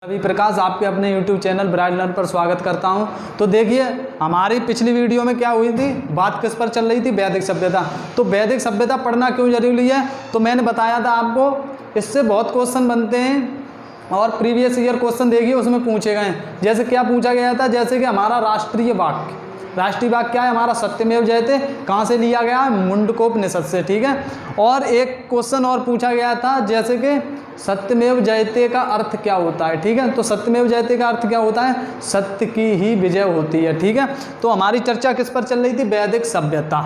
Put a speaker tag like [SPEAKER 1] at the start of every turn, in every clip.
[SPEAKER 1] रवि प्रकाश आपके अपने YouTube channel bright learn पर स्वागत करता हूं। तो देखिए हमारी पिछली वीडियो में क्या हुई थी, बात किस पर चल रही थी, वैदिक सभ्यता। तो वैदिक सभ्यता पढ़ना क्यों जरूरी है, तो मैंने बताया था आपको इससे बहुत क्वेश्चन बनते हैं और प्रीवियस ईयर क्वेश्चन देखिए उसमें पूछे गए हैं। जैसे क्या पूछा गया था, जैसे कि हमारा राष्ट्रीय वाक्य क्या है, हमारा सत्यमेव जयते कहाँ से लिया गया है, मुंडकोपनिषद से, ठीक है। और एक क्वेश्चन और पूछा गया था, जैसे कि सत्यमेव जयते का अर्थ क्या होता है, ठीक है। तो सत्यमेव जयते का अर्थ क्या होता है, सत्य की ही विजय होती है, ठीक है। तो हमारी चर्चा किस पर चल रही थी, वैदिक सभ्यता।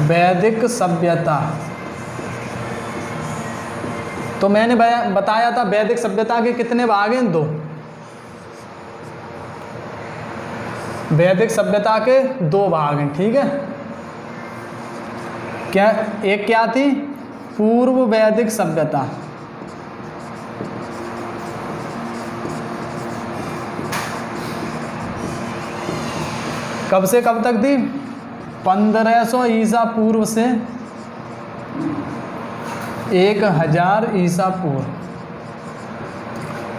[SPEAKER 1] वैदिक सभ्यता। तो मैंने बताया था वैदिक सभ्यता के कितने भाग हैं, 2। वैदिक सभ्यता के 2 भाग हैं, ठीक है। क्या एक क्या थी, पूर्व वैदिक सभ्यता, कब से कब तक थी, 1500 ईसा पूर्व से 1000 ईसा पूर्व।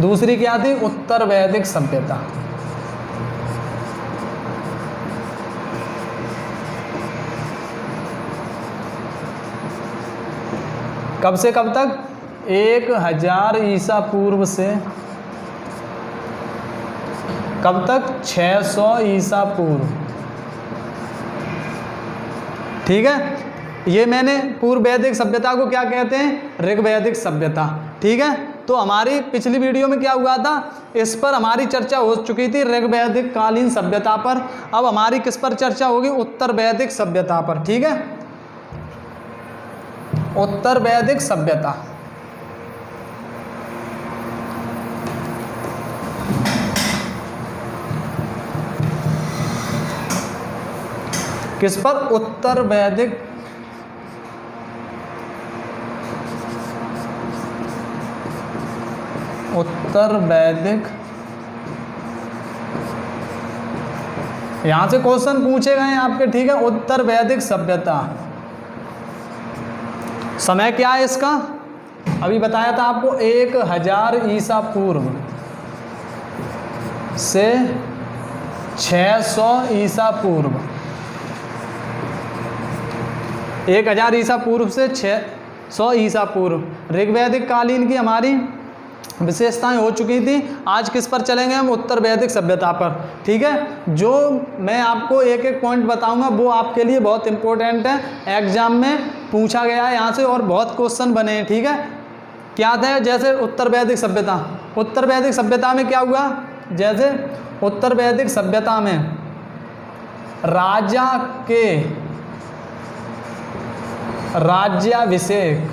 [SPEAKER 1] दूसरी क्या थी, उत्तर वैदिक सभ्यता। कब से कब तक, 1000 ईसा पूर्व से कब तक, 600 ईसा पूर्व, ठीक है। ये मैंने पूर्व वैदिक सभ्यता को क्या कहते हैं, ऋग्वैदिक सभ्यता, ठीक है। तो हमारी पिछली वीडियो में क्या हुआ था, इस पर हमारी चर्चा हो चुकी थी, ऋग्वैदिक कालीन सभ्यता पर। अब हमारी किस पर चर्चा होगी, उत्तर वैदिक सभ्यता पर, ठीक है। उत्तर वैदिक सभ्यता। किस पर, उत्तर वैदिक यहां से क्वेश्चन पूछे गए हैं आपके, ठीक है। उत्तर वैदिक सभ्यता, समय क्या है इसका, अभी बताया था आपको, 1000 ईसा पूर्व से 600 ईसा पूर्व। 1000 ईसा पूर्व से 600 ईसा पूर्व ऋग्वैदिक कालीन की हमारी विशेषताएं हो चुकी थी। आज किस पर चलेंगे हम, उत्तर वैदिक सभ्यता पर, ठीक है। जो मैं आपको एक एक पॉइंट बताऊंगा वो आपके लिए बहुत इंपॉर्टेंट है, एग्जाम में पूछा गया है यहाँ से और बहुत क्वेश्चन बने हैं, ठीक है। क्या था, जैसे उत्तर वैदिक सभ्यता, उत्तर वैदिक सभ्यता में क्या हुआ, जैसे उत्तर वैदिक सभ्यता में राजा के राज्याभिषेक,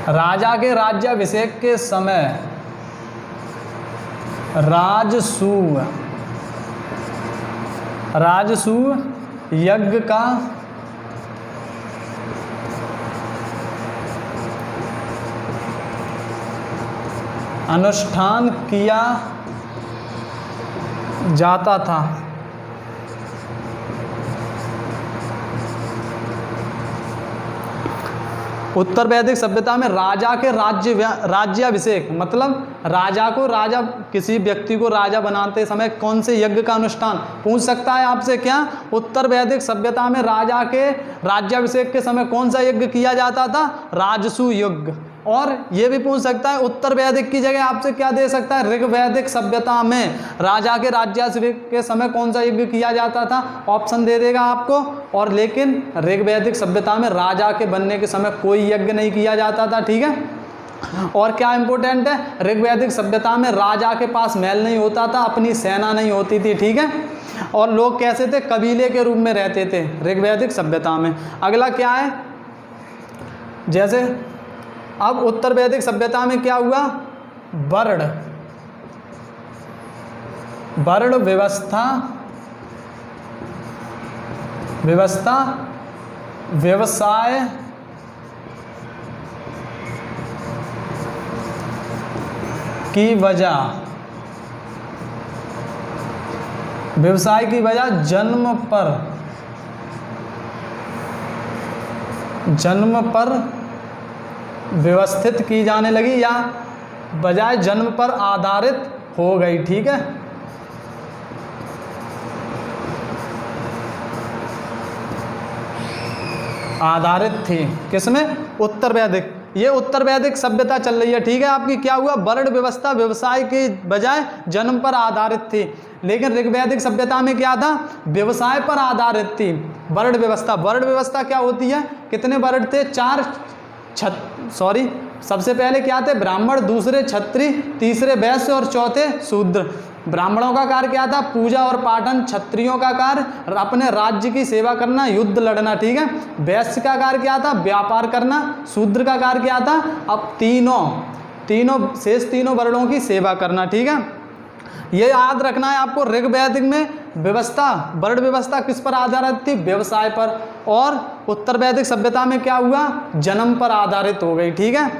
[SPEAKER 1] राजा के राज्याभिषेक के समय राजसूय यज्ञ का अनुष्ठान किया जाता था। उत्तर वैदिक सभ्यता में राजा के राज्याभिषेक, मतलब राजा को, राजा किसी व्यक्ति को राजा बनाते समय कौन से यज्ञ का अनुष्ठान, पूछ सकता है आपसे क्या, उत्तर वैदिक सभ्यता में राजा के राज्याभिषेक के समय कौन सा यज्ञ किया जाता था, राजसूय यज्ञ। और ये भी पूछ सकता है, उत्तर वैदिक की जगह आपसे क्या दे सकता है, ऋग्वैदिक सभ्यता में राजा के राज्याभिषेक के समय कौन सा यज्ञ किया जाता था, ऑप्शन दे देगा आपको। और लेकिन ऋग्वैदिक सभ्यता में राजा के बनने के समय कोई यज्ञ नहीं किया जाता था, ठीक है। और क्या इंपॉर्टेंट है, ऋग्वैदिक सभ्यता में राजा के पास महल नहीं होता था, अपनी सेना नहीं होती थी, ठीक है। और लोग कैसे थे, कबीले के रूप में रहते थे ऋग्वैदिक सभ्यता में। अगला क्या है, जैसे अब उत्तर वैदिक सभ्यता में क्या हुआ, वर्ण व्यवस्था व्यवसाय की वजह, व्यवसाय की वजह जन्म पर जन्म पर व्यवस्थित की जाने लगी या बजाय जन्म पर आधारित हो गई। ठीक है, आधारित थी किसमें? उत्तर वैदिक। ये उत्तर वैदिक सभ्यता चल रही है। ठीक है, आपकी क्या हुआ? वर्ण व्यवस्था व्यवसाय के बजाय जन्म पर आधारित थी। लेकिन ऋग्वैदिक सभ्यता में क्या था? व्यवसाय पर आधारित थी वर्ण व्यवस्था। वर्ण व्यवस्था क्या होती है? कितने वर्ण थे? सबसे पहले क्या थे? ब्राह्मण, दूसरे क्षत्रिय, तीसरे वैश्य और चौथे शूद्र। ब्राह्मणों का कार्य क्या था? पूजा और पाठन। क्षत्रियों का कार्य अपने राज्य की सेवा करना, युद्ध लड़ना। ठीक है, वैश्य का कार्य क्या था? व्यापार करना। शूद्र का कार्य क्या था? अब तीनों वर्णों की सेवा करना। ठीक है, ये याद रखना है आपको। ऋग्वैदिक में व्यवस्था, वर्ण व्यवस्था किस पर आधारित थी? व्यवसाय पर। और उत्तर वैदिक सभ्यता में क्या हुआ? जन्म पर आधारित हो गई। ठीक है,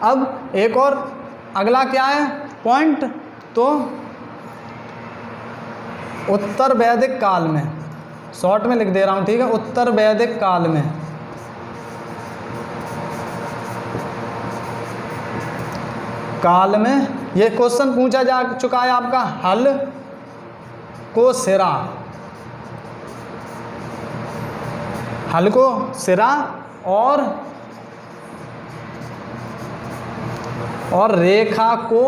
[SPEAKER 1] अब एक और अगला क्या है पॉइंट? तो उत्तर वैदिक काल में, शॉर्ट में लिख दे रहा हूं। ठीक है, उत्तर वैदिक काल में ये क्वेश्चन पूछा जा चुका है आपका। हल को सिरा और रेखा को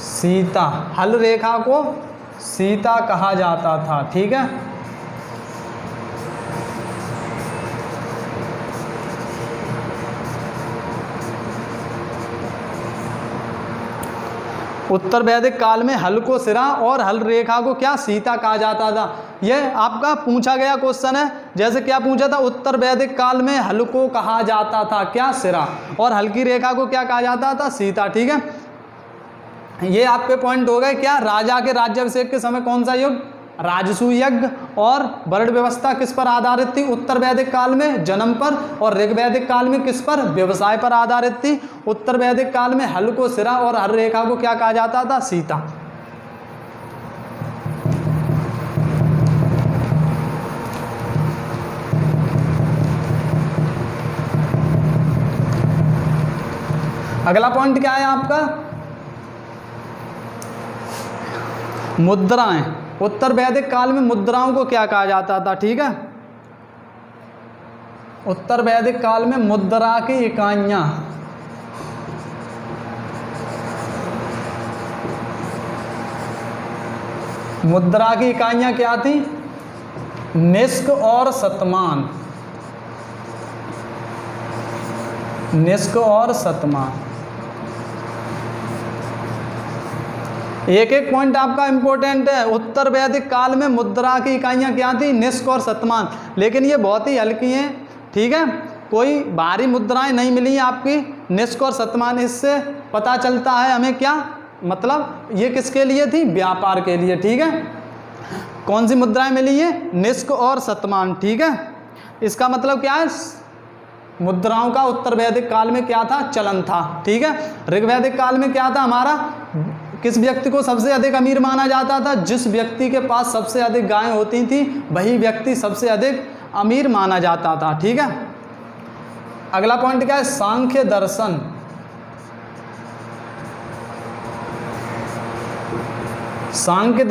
[SPEAKER 1] सीता। हल रेखा को सीता कहा जाता था। ठीक है, उत्तर वैदिक काल में हल को सिरा और हल रेखा को क्या? सीता कहा जाता था। यह आपका पूछा गया क्वेश्चन है। जैसे क्या पूछा था? उत्तर वैदिक काल में हल को कहा जाता था क्या? सिरा। और हल की रेखा को क्या कहा जाता था? सीता। ठीक है, ये आपके पॉइंट हो गए। क्या? राजा के राज्याभिषेक के समय कौन सा युग? राजसूय यज्ञ। और वर्ण व्यवस्था किस पर आधारित थी? उत्तर वैदिक काल में जन्म पर। और ऋग्वैदिक काल में किस पर? व्यवसाय पर आधारित थी। उत्तर वैदिक काल में हल को सिरा और हल रेखा को क्या कहा जाता था? सीता। अगला पॉइंट क्या है आपका? मुद्राएं। उत्तर वैदिक काल में मुद्राओं को क्या कहा जाता था? ठीक है, उत्तर वैदिक काल में मुद्रा की इकाइयां, मुद्रा की इकाइयां क्या थी? निष्क और शतमान। निष्क और शतमान। एक एक पॉइंट आपका इंपॉर्टेंट है। उत्तर वैदिक काल में मुद्रा की इकाइयां क्या थी? निष्क और शतमान। लेकिन ये बहुत ही हल्की हैं। ठीक है, कोई भारी मुद्राएं नहीं मिली आपकी। निष्क और शतमान, इससे पता चलता है हमें क्या मतलब ये किसके लिए थी? व्यापार के लिए। ठीक है, कौन सी मुद्राएं मिली है? निष्क और शतमान। ठीक है, इसका मतलब क्या है? मुद्राओं का उत्तर वैदिक काल में क्या था? चलन था। ठीक है, ऋग्वैदिक काल में क्या था हमारा? किस व्यक्ति को सबसे अधिक अमीर माना जाता था? जिस व्यक्ति के पास सबसे अधिक गायें होती थी वही व्यक्ति सबसे अधिक अमीर माना जाता था। ठीक है, अगला पॉइंट क्या है? सांख्य दर्शन। सांख्य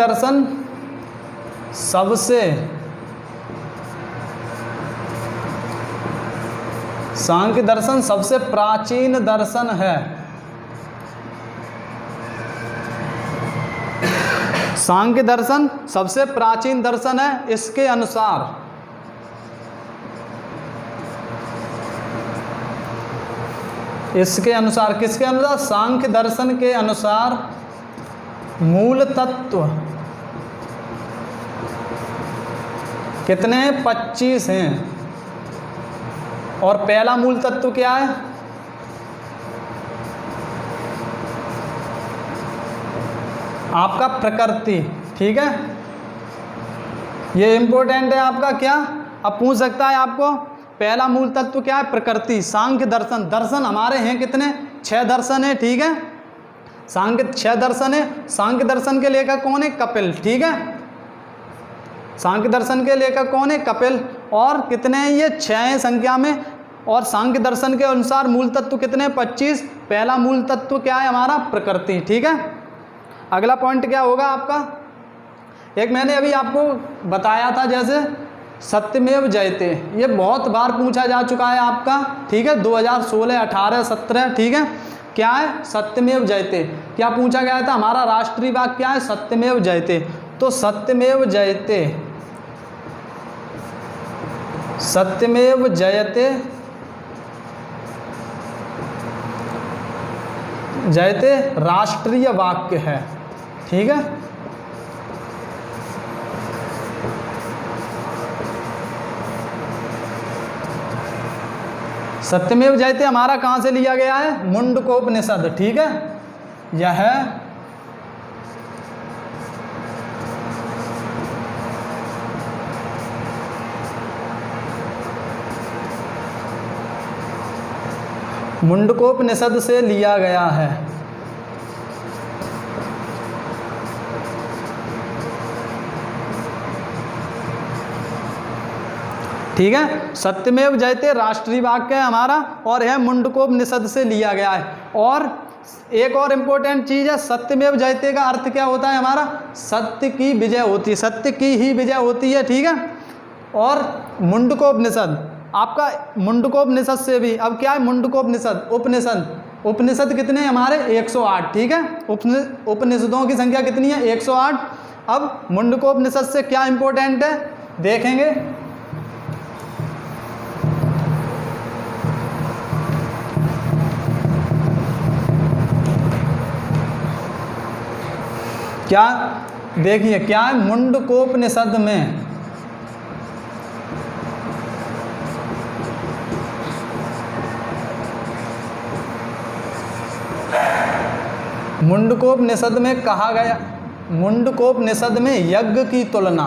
[SPEAKER 1] दर्शन सबसे प्राचीन दर्शन है। सांख्य दर्शन सबसे प्राचीन दर्शन है। इसके अनुसार किसके अनुसार? सांख्य दर्शन के अनुसार मूल तत्व कितने हैं? 25 हैं। और पहला मूल तत्व क्या है? आपका प्रकृति। ठीक है, ये इंपॉर्टेंट है आपका। क्या अब पूछ सकता है आपको? पहला मूल तत्व क्या है? प्रकृति। सांख्य दर्शन, दर्शन हमारे हैं कितने? 6 दर्शन है। ठीक है, सांख्य 6 दर्शन है। सांख्य दर्शन के लेखक कौन है? कपिल। ठीक है, सांख्य दर्शन के लेखक कौन है? कपिल। और कितने हैं ये 6 हैं संख्या में। और सांख्य दर्शन के अनुसार मूल तत्व कितने हैं 25। पहला मूल तत्व क्या है हमारा प्रकृति। ठीक है, अगला पॉइंट क्या होगा आपका, एक मैंने अभी आपको बताया था जैसे सत्यमेव जयते, ये बहुत बार पूछा जा चुका है आपका। ठीक है, 2016, 18, 17। ठीक है, क्या है सत्यमेव जयते, क्या पूछा गया था, हमारा राष्ट्रीय वाक्य क्या है सत्यमेव जयते। तो सत्यमेव जयते, सत्यमेव जयते, जयते राष्ट्रीय वाक्य है। ठीक है, सत्यमेव जयते हमारा कहाँ से लिया गया है, मुंडकोपनिषद। ठीक है, यह मुंडकोपनिषद से लिया गया है। ठीक है, सत्यमेव जयते राष्ट्रीय वाक्य है हमारा और यह मुंडकोपनिषद से लिया गया है। और एक और इम्पोर्टेंट चीज़ है, सत्यमेव जयते का अर्थ क्या होता है हमारा, सत्य की विजय होती है, सत्य की ही विजय होती है। ठीक है, और मुंडकोपनिषद आपका मुंडकोपनिषद से भी, अब क्या है मुंडकोपनिषद उपनिषद, उपनिषद कितने हैं हमारे 108। ठीक है, उपनिषदों की संख्या कितनी है 108। अब मुंडकोपनिषद से क्या इंपॉर्टेंट है देखेंगे, क्या देखिए क्या है मुंडकोपनिषद में, मुंडकोपनिषद में कहा गया, मुंडकोपनिषद में यज्ञ की तुलना,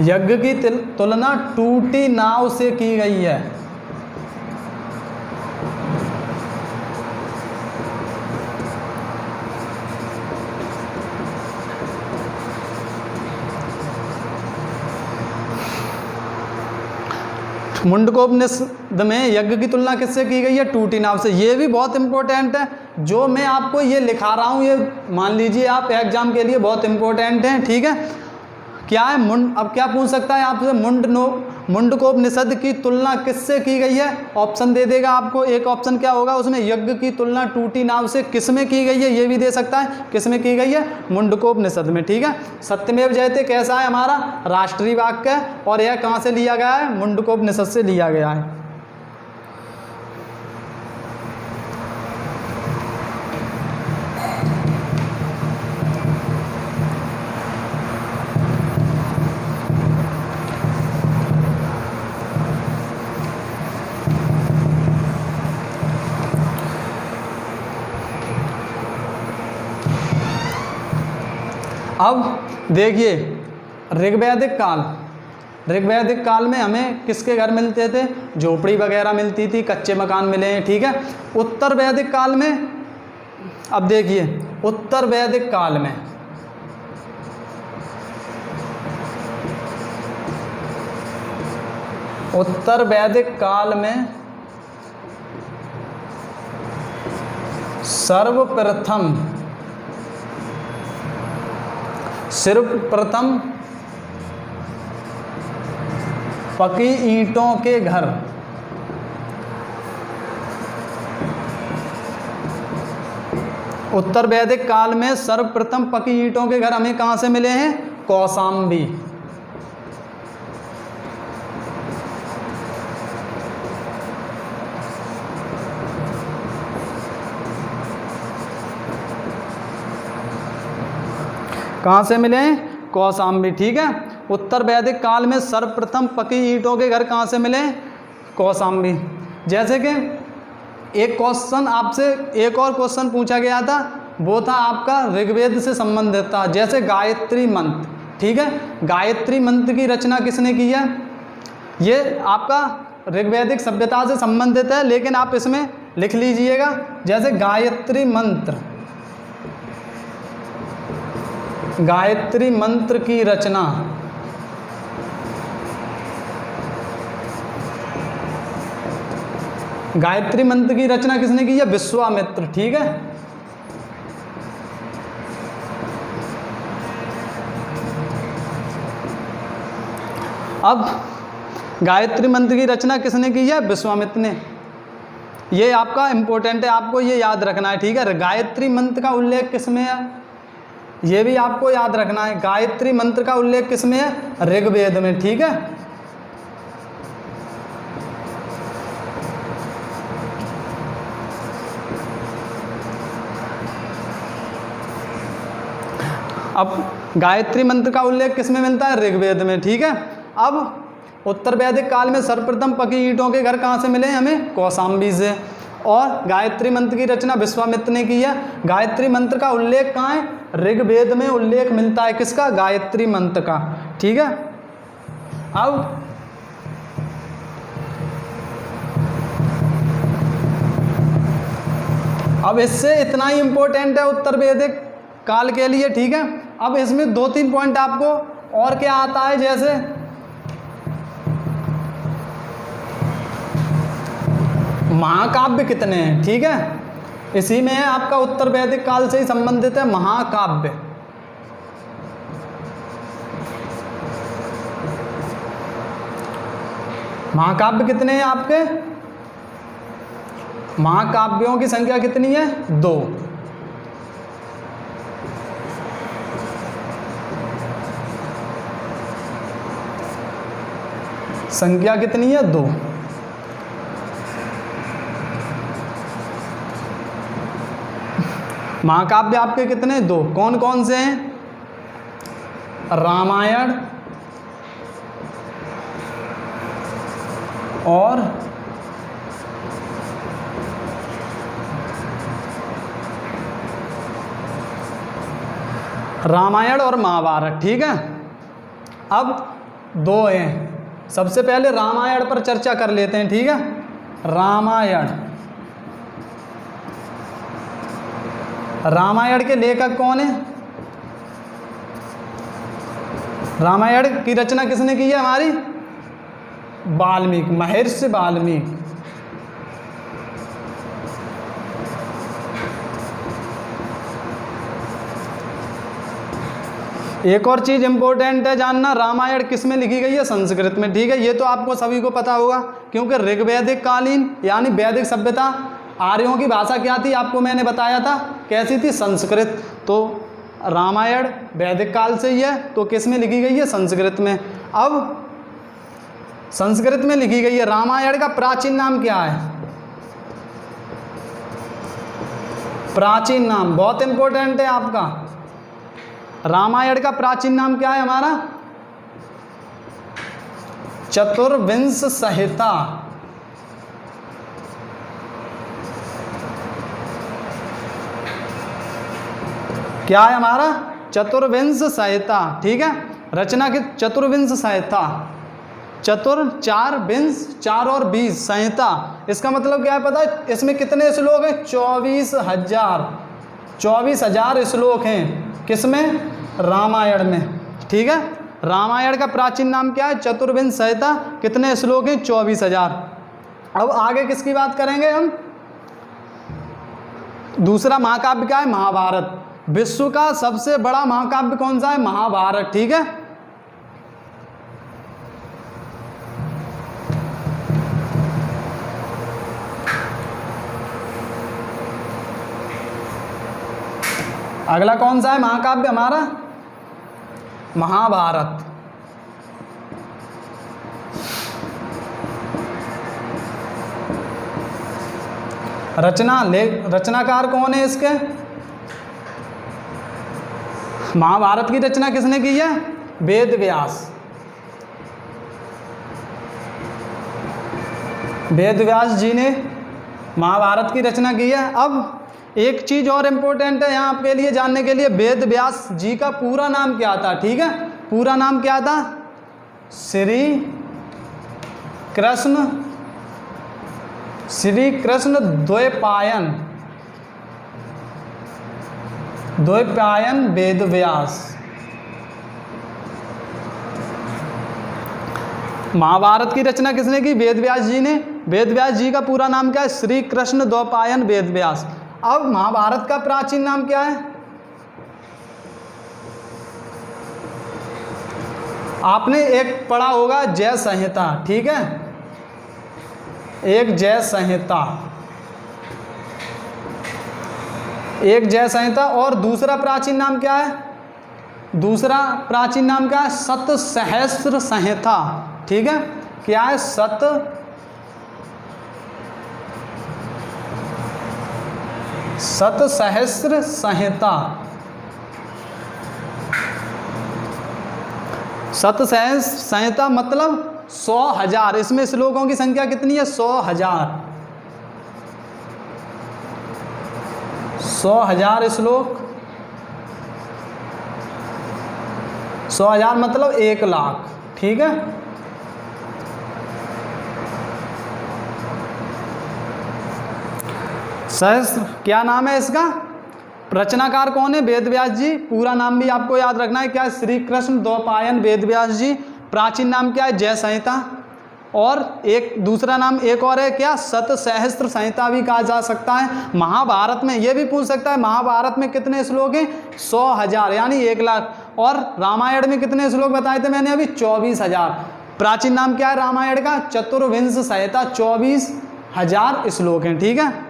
[SPEAKER 1] यज्ञ की तुलना टूटी नाव से की गई है। मुंडकोपनिषद में यज्ञ की तुलना किससे की गई है, टूटी नाव से। ये भी बहुत इंपॉर्टेंट है, जो मैं आपको ये लिखा रहा हूँ ये मान लीजिए आप एग्जाम के लिए बहुत इंपॉर्टेंट है। ठीक है, क्या है अब क्या पूछ सकता है आपसे, मुंडकोपनिषद की तुलना किससे की गई है, ऑप्शन दे देगा आपको। एक ऑप्शन क्या होगा उसमें, यज्ञ की तुलना टूटी नाव से किस में की गई है, ये भी दे सकता है, किस में की गई है, मुंडकोपनिषद में। ठीक है, सत्यमेव जयते कैसा है हमारा राष्ट्रीय वाक्य है और यह कहाँ से लिया गया है, मुंडकोपनिषद से लिया गया है। अब देखिए ऋग्वैदिक काल, ऋग्वैदिक काल में हमें किसके घर मिलते थे, झोपड़ी वगैरह मिलती थी, कच्चे मकान मिले हैं। ठीक है, उत्तर वैदिक काल में, अब देखिए उत्तर वैदिक काल में उत्तर वैदिक काल में सर्वप्रथम पकी ईंटों के घर, उत्तर वैदिक काल में सर्वप्रथम पकी ईंटों के घर हमें कहाँ से मिले हैं, कौशाम्बी। कहाँ से मिले हैं, कौशाम्बी। ठीक है, उत्तर वैदिक काल में सर्वप्रथम पकी ईंटों के घर कहाँ से मिले, कौशाम्बी। जैसे कि एक क्वेश्चन आपसे, एक और क्वेश्चन पूछा गया था, वो था आपका ऋग्वेद से संबंधित था, जैसे गायत्री मंत्र। ठीक है, गायत्री मंत्र की रचना किसने की है, ये आपका ऋग्वैदिक सभ्यता से संबंधित है, लेकिन आप इसमें लिख लीजिएगा जैसे गायत्री मंत्र, गायत्री मंत्र की रचना गायत्री मंत्र की रचना किसने की है? विश्वामित्र। ठीक है, अब गायत्री मंत्र की रचना किसने की है? विश्वामित्र ने। ये आपका इंपॉर्टेंट है, आपको ये याद रखना है। ठीक है, गायत्री मंत्र का उल्लेख किसमें है? ये भी आपको याद रखना है। गायत्री मंत्र का उल्लेख किसमें है? ऋग्वेद में। ठीक है, अब गायत्री मंत्र का उल्लेख किसमें मिलता है? ऋग्वेद में। ठीक है, अब उत्तर वैदिक काल में सर्वप्रथम पकी ईंटों के घर कहाँ से मिले हमें? कौशाम्बी से। और गायत्री मंत्र की रचना विश्वामित्र ने की है। गायत्री मंत्र का उल्लेख कहाँ है? ऋग्वेद में उल्लेख मिलता है किसका? गायत्री मंत्र का। ठीक है, अब इससे इतना ही इंपॉर्टेंट है उत्तर वैदिक काल के लिए। ठीक है, अब इसमें 2-3 पॉइंट आपको और क्या आता है, जैसे महाकाव्य कितने हैं। ठीक है, इसी में है आपका उत्तर वैदिक काल से ही संबंधित है महाकाव्य। महाकाव्य कितने हैं आपके? महाकाव्यों की संख्या कितनी है? 2। संख्या कितनी है? 2। महाकाव्य आपके कितने? 2। कौन कौन से हैं? रामायण और महाभारत। ठीक है, अब 2 हैं। सबसे पहले रामायण पर चर्चा कर लेते हैं। ठीक है, रामायण के लेखक कौन है? रामायण की रचना किसने की है हमारी? वाल्मीकि, महर्षि वाल्मीकि। एक और चीज इंपॉर्टेंट है जानना, रामायण किस में लिखी गई है? संस्कृत में। ठीक है, ये तो आपको सभी को पता होगा, क्योंकि ऋग्वैदिक कालीन यानी वैदिक सभ्यता, आर्यों की भाषा क्या थी? आपको मैंने बताया था, कैसी थी? संस्कृत। तो रामायण वैदिक काल से ही है, तो किस में लिखी गई है? संस्कृत में। अब संस्कृत में लिखी गई है। रामायण का प्राचीन नाम क्या है? प्राचीन नाम बहुत इंपॉर्टेंट है आपका। रामायण का प्राचीन नाम क्या है हमारा? चतुर्विंश संहिता। क्या है हमारा? चतुर्विंश संहिता। ठीक है, रचना की चतुर्विंश संहिता। चतुर 4, विंश 4 और 20 संहिता, इसका मतलब क्या है पता है? इसमें कितने श्लोक हैं? 24,000 श्लोक हैं। किसमें? रामायण में। ठीक है, रामायण का प्राचीन नाम क्या है? चतुर्विंश संहिता। कितने श्लोक हैं? 24,000। अब आगे किसकी बात करेंगे हम? दूसरा महाकाव्य क्या है? महाभारत। विश्व का सबसे बड़ा महाकाव्य कौन सा है? महाभारत। ठीक है, अगला कौन सा है महाकाव्य हमारा? महाभारत। रचनाकार कौन है इसके? महाभारत की रचना किसने की है? वेद व्यास। वेद व्यास जी ने महाभारत की रचना की है। अब एक चीज़ और इम्पोर्टेंट है यहाँ आपके लिए जानने के लिए, वेद व्यास जी का पूरा नाम क्या था? ठीक है, पूरा नाम क्या था? श्री कृष्ण द्वैपायन वेद व्यास। महाभारत की रचना किसने की? वेद व्यास जी ने। वेद व्यास जी का पूरा नाम क्या है? श्री कृष्ण द्वैपायन वेद व्यास। अब महाभारत का प्राचीन नाम क्या है? आपने एक पढ़ा होगा जय संहिता, ठीक है, एक जय संहिता, एक जय संहिता। और दूसरा प्राचीन नाम क्या है? दूसरा प्राचीन नाम क्या है? सतसहस्र संहिता, ठीक है। क्या है? सतसहस्र संहिता। सतसहस्र संहिता मतलब 100,000। इसमें श्लोकों की संख्या कितनी है? 100,000। 100,000 श्लोक। 100,000 मतलब 1,00,000, ठीक है। सहस्र क्या नाम है इसका? रचनाकार कौन है? वेद व्यास जी। पूरा नाम भी आपको याद रखना है, क्या है? श्री कृष्ण द्वैपायन वेद व्यास जी। प्राचीन नाम क्या है? जय संहिता। और एक दूसरा नाम एक और है, क्या? सतसहस्र संहिता भी कहा जा सकता है। महाभारत में ये भी पूछ सकता है, महाभारत में कितने श्लोक हैं? 100,000 यानी 1,00,000। और रामायण में कितने श्लोक बताए थे मैंने अभी? 24,000। प्राचीन नाम क्या है रामायण का? चतुर्विंश संहिता। 24,000 श्लोक हैं, ठीक है।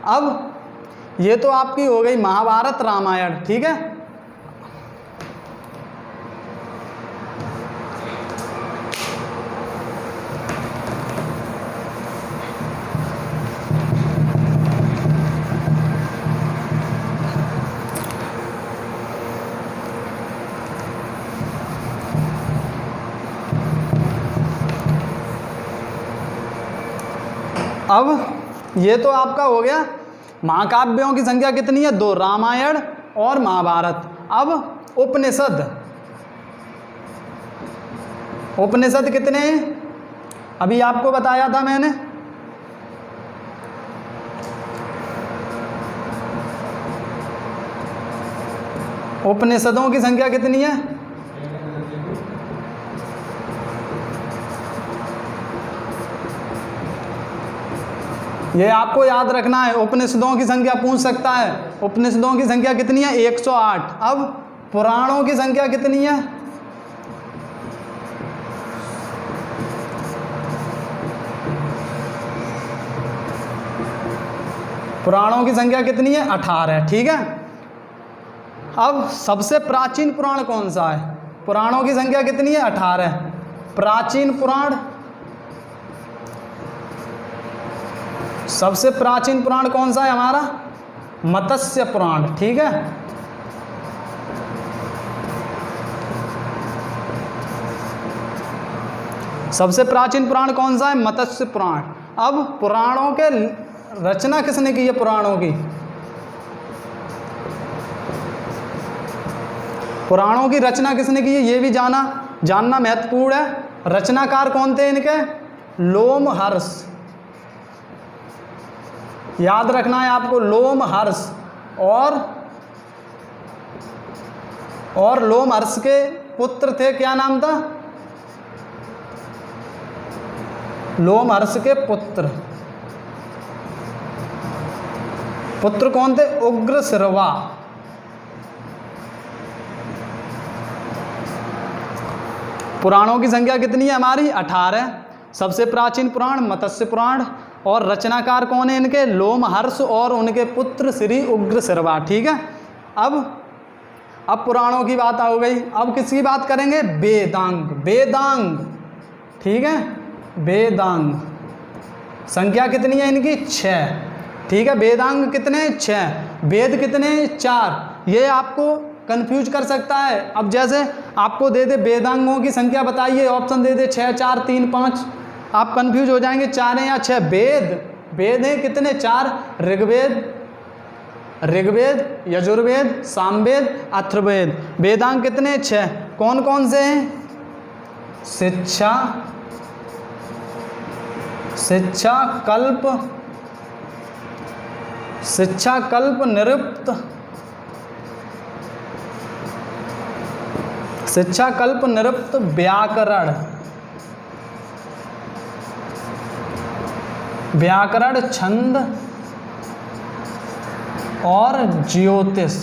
[SPEAKER 1] अब ये तो आपकी हो गई महाभारत रामायण, ठीक है। अब ये तो आपका हो गया। महाकाव्यों की संख्या कितनी है? 2, रामायण और महाभारत। अब उपनिषद, उपनिषद कितने हैं? अभी आपको बताया था मैंने। उपनिषदों की संख्या कितनी है? ये आपको याद रखना है। उपनिषदों की संख्या पूछ सकता है। उपनिषदों की संख्या कितनी है? 108। अब पुराणों की संख्या कितनी है? पुराणों की संख्या कितनी है? 18, ठीक है। अब सबसे प्राचीन पुराण कौन सा है? पुराणों की संख्या कितनी है? 18। प्राचीन पुराण, सबसे प्राचीन पुराण कौन सा है हमारा? मत्स्य पुराण, ठीक है। सबसे प्राचीन पुराण कौन सा है? मत्स्य पुराण। अब पुराणों के रचना किसने की है? पुराणों की, पुराणों की रचना किसने की है? ये भी जानना महत्वपूर्ण है। रचनाकार कौन थे इनके? लोमहर्ष, याद रखना है आपको। लोमहर्ष। और लोमहर्ष के पुत्र थे, क्या नाम था? लोमहर्ष के पुत्र कौन थे? उग्रश्रवा। पुराणों की संख्या कितनी है हमारी? 18। सबसे प्राचीन पुराण मत्स्य पुराण। और रचनाकार कौन है इनके? लोमहर्ष और उनके पुत्र श्री उग्रश्रवा, ठीक है। अब पुराणों की बात हो गई। अब किसकी बात करेंगे? वेदांग। वेदांग, ठीक है। वेदांग संख्या कितनी है इनकी? 6, ठीक है। वेदांग कितने? 6। वेद कितने? 4। ये आपको कंफ्यूज कर सकता है। अब जैसे आपको दे दे वेदांगों की संख्या बताइए, ऑप्शन दे दे 6, 4, 3, 5, आप कंफ्यूज हो जाएंगे 4 हैं या 6। वेद हैं कितने? 4। ऋग्वेद, यजुर्वेद, सामवेद, अथर्ववेद। वेदांग कितने? 6। कौन कौन से हैं? शिक्षा, कल्प, निरुक्त, शिक्षा, कल्प, निरुक्त, व्याकरण, व्याकरण, छंद और ज्योतिष।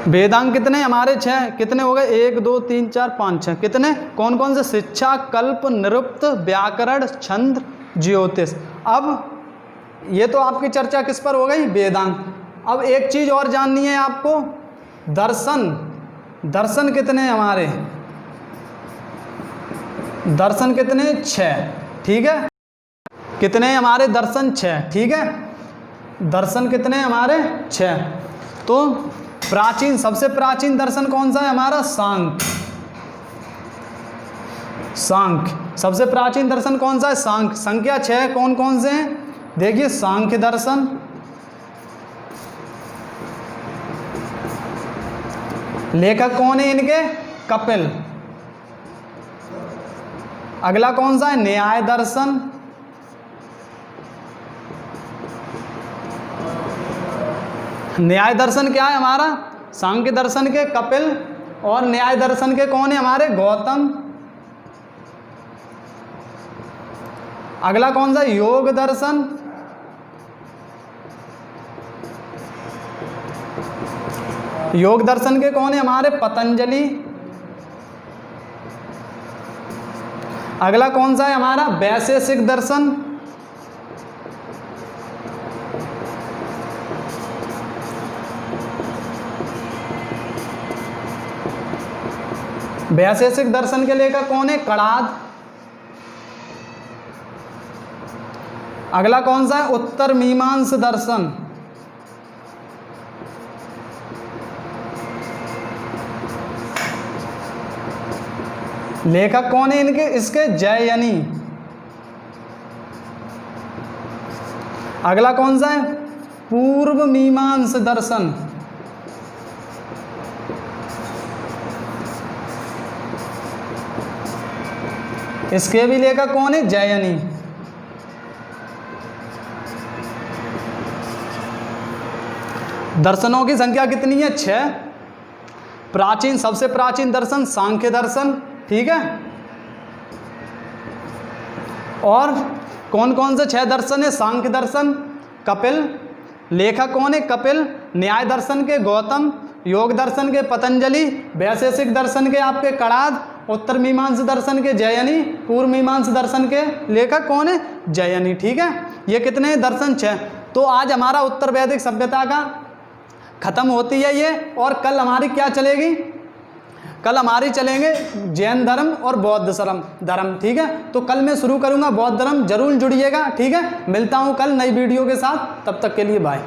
[SPEAKER 1] वेदांग कितने हमारे? 6। कितने हो गए? 1 2 3 4 5 6। कितने? कौन कौन से? शिक्षा, कल्प, निरुक्त, व्याकरण, छंद, ज्योतिष। अब ये तो आपकी चर्चा किस पर हो गई? वेदांग। अब एक चीज और जाननी है आपको, दर्शन। दर्शन कितने हमारे? दर्शन कितने? 6। ठीक है। कितने हमारे दर्शन? 6। ठीक है। दर्शन कितने हमारे? 6। तो प्राचीन, सबसे प्राचीन दर्शन कौन सा है हमारा? सांख्य। सांख्य सबसे प्राचीन दर्शन कौन सा है? सांख्य। संख्या 6 कौन कौन से हैं? देखिए, सांख्य दर्शन, लेखक कौन है इनके? कपिल। अगला कौन सा है? न्याय दर्शन। न्याय दर्शन क्या है हमारा? सांख्य दर्शन के कपिल, और न्याय दर्शन के कौन है हमारे? गौतम। अगला कौन सा? योग दर्शन। योग दर्शन के कौन है हमारे? पतंजलि। अगला कौन सा है हमारा? वैशेषिक दर्शन। वैशेषिक दर्शन के लेखक कौन है? कणाद। अगला कौन सा है? उत्तर मीमांस दर्शन। लेखक कौन है इनके? इसके जययनी। अगला कौन सा है? पूर्व मीमांस दर्शन। इसके भी लेखक कौन है? जययनी। दर्शनों की संख्या कितनी है? 6। प्राचीन, सबसे प्राचीन दर्शन सांख्य दर्शन। ठीक है। और कौन कौन से 6 दर्शन है? सांख्य दर्शन, कपिल। लेखक कौन है? कपिल। न्याय दर्शन के गौतम, योग दर्शन के पतंजलि, वैशेषिक दर्शन के आपके कणाद, उत्तर मीमांस दर्शन के जययनी, पूर्व मीमांस दर्शन के लेखक कौन है? जययनी। ठीक है। ये कितने दर्शन? 6। तो आज हमारा उत्तर वैदिक सभ्यता का खत्म होती है ये, और कल हमारी क्या चलेगी? कल हमारी चलेंगे जैन धर्म और बौद्ध धर्म। ठीक है। तो कल मैं शुरू करूंगा बौद्ध धर्म, जरूर जुड़िएगा। ठीक है। मिलता हूं कल नई वीडियो के साथ, तब तक के लिए बाय।